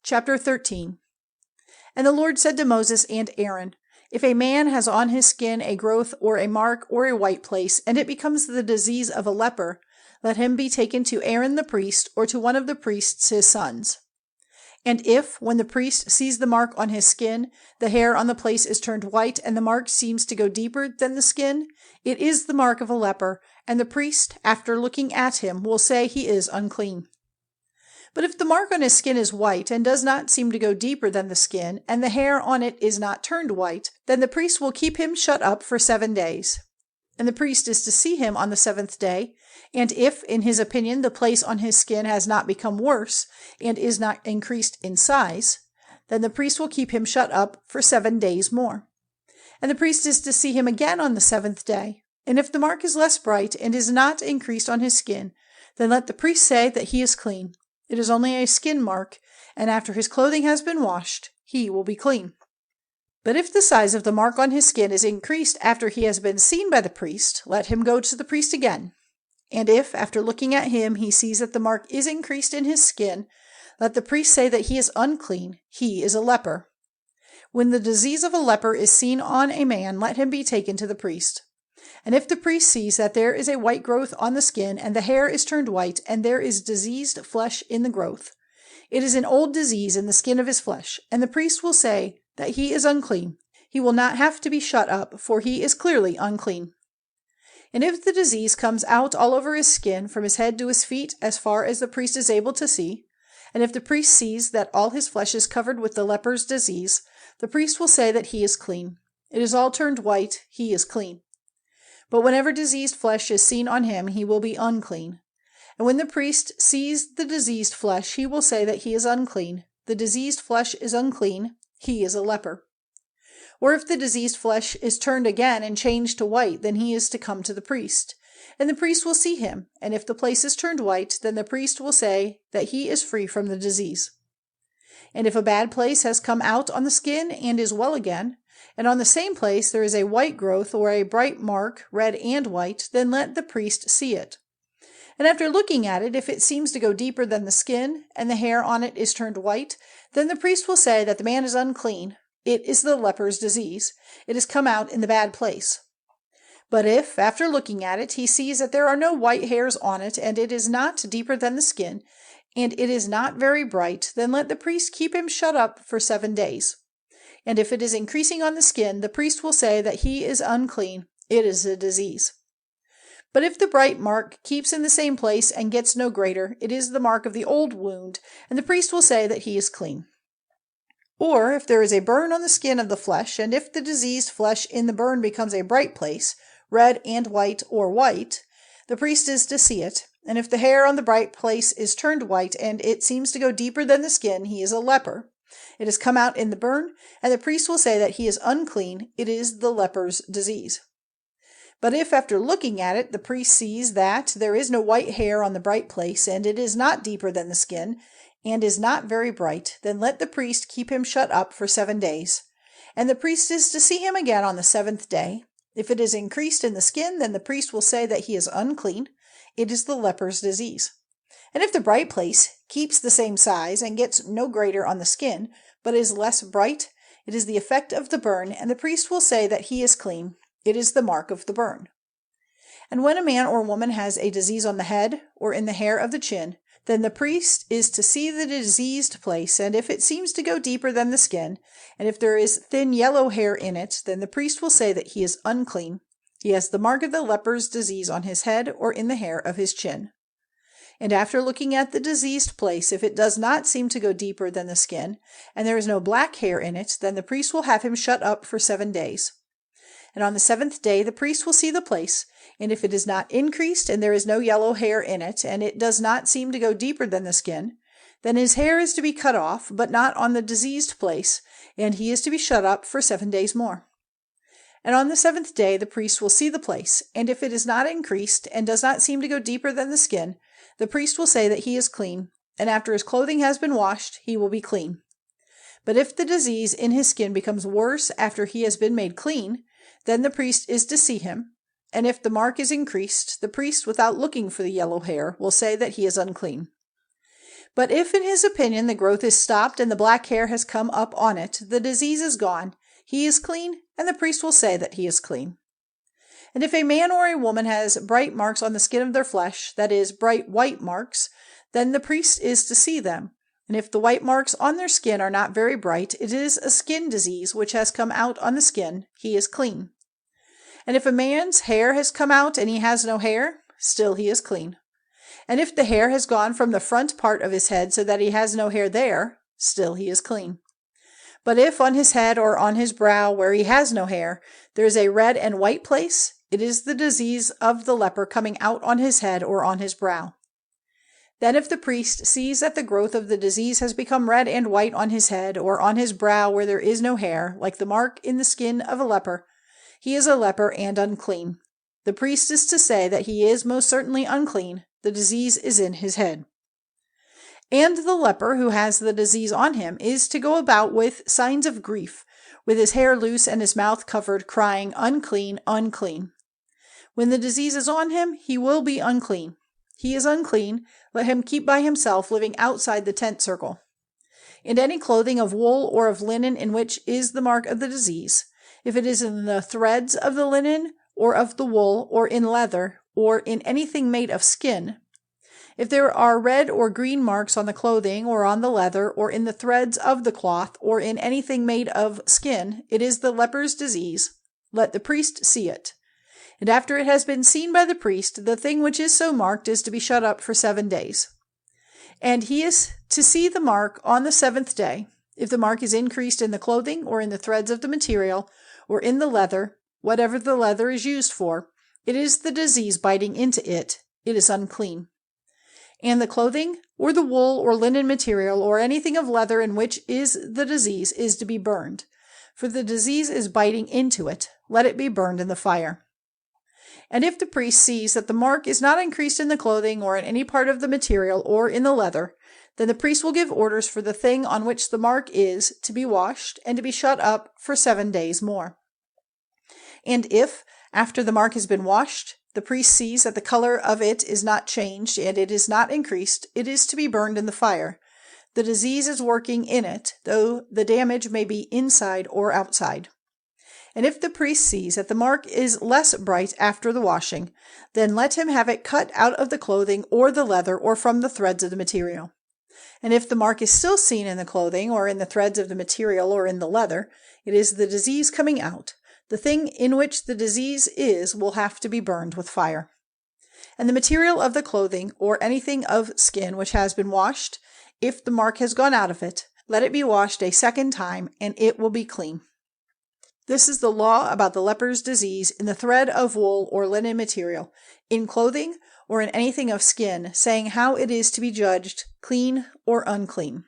Chapter 13. And the Lord said to Moses and Aaron, If a man has on his skin a growth or a mark or a white place, and it becomes the disease of a leper, let him be taken to Aaron the priest, or to one of the priests his sons. And if, when the priest sees the mark on his skin, the hair on the place is turned white, and the mark seems to go deeper than the skin, it is the mark of a leper, and the priest, after looking at him, will say he is unclean. But if the mark on his skin is white, and does not seem to go deeper than the skin, and the hair on it is not turned white, then the priest will keep him shut up for 7 days. And the priest is to see him on the 7th day, and if, in his opinion, the place on his skin has not become worse, and is not increased in size, then the priest will keep him shut up for 7 days more. And the priest is to see him again on the 7th day. And if the mark is less bright, and is not increased on his skin, then let the priest say that he is clean. It is only a skin mark, and after his clothing has been washed, he will be clean. But if the size of the mark on his skin is increased after he has been seen by the priest, let him go to the priest again. And if, after looking at him, he sees that the mark is increased in his skin, let the priest say that he is unclean, he is a leper. When the disease of a leper is seen on a man, let him be taken to the priest. And if the priest sees that there is a white growth on the skin, and the hair is turned white, and there is diseased flesh in the growth, it is an old disease in the skin of his flesh, and the priest will say that he is unclean. He will not have to be shut up, for he is clearly unclean. And if the disease comes out all over his skin, from his head to his feet, as far as the priest is able to see, and if the priest sees that all his flesh is covered with the leper's disease, the priest will say that he is clean. It is all turned white, he is clean. But whenever diseased flesh is seen on him, he will be unclean. And when the priest sees the diseased flesh, he will say that he is unclean. The diseased flesh is unclean, he is a leper. Or if the diseased flesh is turned again and changed to white, then he is to come to the priest. And the priest will see him, and if the place is turned white, then the priest will say that he is free from the disease. And if a bad place has come out on the skin and is well again, and on the same place there is a white growth or a bright mark, red and white, then let the priest see it. And after looking at it, if it seems to go deeper than the skin, and the hair on it is turned white, then the priest will say that the man is unclean. It is the leper's disease. It has come out in the bad place. But if, after looking at it, he sees that there are no white hairs on it, and it is not deeper than the skin, and it is not very bright, then let the priest keep him shut up for 7 days. And if it is increasing on the skin, the priest will say that he is unclean. It is a disease. But if the bright mark keeps in the same place and gets no greater, it is the mark of the old wound, and the priest will say that he is clean. Or if there is a burn on the skin of the flesh, and if the diseased flesh in the burn becomes a bright place, red and white or white, the priest is to see it. And if the hair on the bright place is turned white, and it seems to go deeper than the skin, he is a leper. It has come out in the burn, and the priest will say that he is unclean. It is the leper's disease. But if, after looking at it, the priest sees that there is no white hair on the bright place, and it is not deeper than the skin, and is not very bright, then let the priest keep him shut up for 7 days. And the priest is to see him again on the 7th day. If it is increased in the skin, then the priest will say that he is unclean. It is the leper's disease. And if the bright place keeps the same size and gets no greater on the skin, but is less bright, it is the effect of the burn, and the priest will say that he is clean. It is the mark of the burn. And when a man or woman has a disease on the head or in the hair of the chin, then the priest is to see the diseased place, and if it seems to go deeper than the skin, and if there is thin yellow hair in it, then the priest will say that he is unclean. He has the mark of the leper's disease on his head or in the hair of his chin. And after looking at the diseased place, if it does not seem to go deeper than the skin, and there is no black hair in it, then the priest will have him shut up for 7 days. And on the 7th day the priest will see the place, and if it is not increased, and there is no yellow hair in it, and it does not seem to go deeper than the skin, then his hair is to be cut off, but not on the diseased place, and he is to be shut up for 7 days more. And on the 7th day the priest will see the place, and if it is not increased, and does not seem to go deeper than the skin, the priest will say that he is clean, and after his clothing has been washed, he will be clean. But if the disease in his skin becomes worse after he has been made clean, then the priest is to see him, and if the mark is increased, the priest, without looking for the yellow hair, will say that he is unclean. But if in his opinion the growth is stopped and the black hair has come up on it, the disease is gone, he is clean, and the priest will say that he is clean. And if a man or a woman has bright marks on the skin of their flesh, that is, bright white marks, then the priest is to see them. And if the white marks on their skin are not very bright, it is a skin disease which has come out on the skin, he is clean. And if a man's hair has come out and he has no hair, still he is clean. And if the hair has gone from the front part of his head so that he has no hair there, still he is clean. But if on his head or on his brow, where he has no hair, there is a red and white place, it is the disease of the leper coming out on his head or on his brow. Then if the priest sees that the growth of the disease has become red and white on his head or on his brow where there is no hair, like the mark in the skin of a leper, he is a leper and unclean. The priest is to say that he is most certainly unclean. The disease is in his head. And the leper who has the disease on him is to go about with signs of grief, with his hair loose and his mouth covered, crying, "Unclean, unclean." When the disease is on him, he will be unclean. He is unclean. Let him keep by himself, living outside the tent circle. And any clothing of wool or of linen in which is the mark of the disease, if it is in the threads of the linen or of the wool or in leather or in anything made of skin, if there are red or green marks on the clothing or on the leather or in the threads of the cloth or in anything made of skin, it is the leper's disease. Let the priest see it. And after it has been seen by the priest, the thing which is so marked is to be shut up for 7 days. And he is to see the mark on the 7th day. If the mark is increased in the clothing or in the threads of the material or in the leather, whatever the leather is used for, it is the disease biting into it. It is unclean. And the clothing or the wool or linen material or anything of leather in which is the disease is to be burned. For the disease is biting into it. Let it be burned in the fire. And if the priest sees that the mark is not increased in the clothing or in any part of the material or in the leather, then the priest will give orders for the thing on which the mark is to be washed and to be shut up for 7 days more. And if, after the mark has been washed, the priest sees that the color of it is not changed and it is not increased, it is to be burned in the fire. The disease is working in it, though the damage may be inside or outside. And if the priest sees that the mark is less bright after the washing, then let him have it cut out of the clothing or the leather or from the threads of the material. And if the mark is still seen in the clothing or in the threads of the material or in the leather, it is the disease coming out. The thing in which the disease is will have to be burned with fire. And the material of the clothing or anything of skin which has been washed, if the mark has gone out of it, let it be washed a 2nd time, and it will be clean. This is the law about the leper's disease in the thread of wool or linen material, in clothing or in anything of skin, saying how it is to be judged, clean or unclean.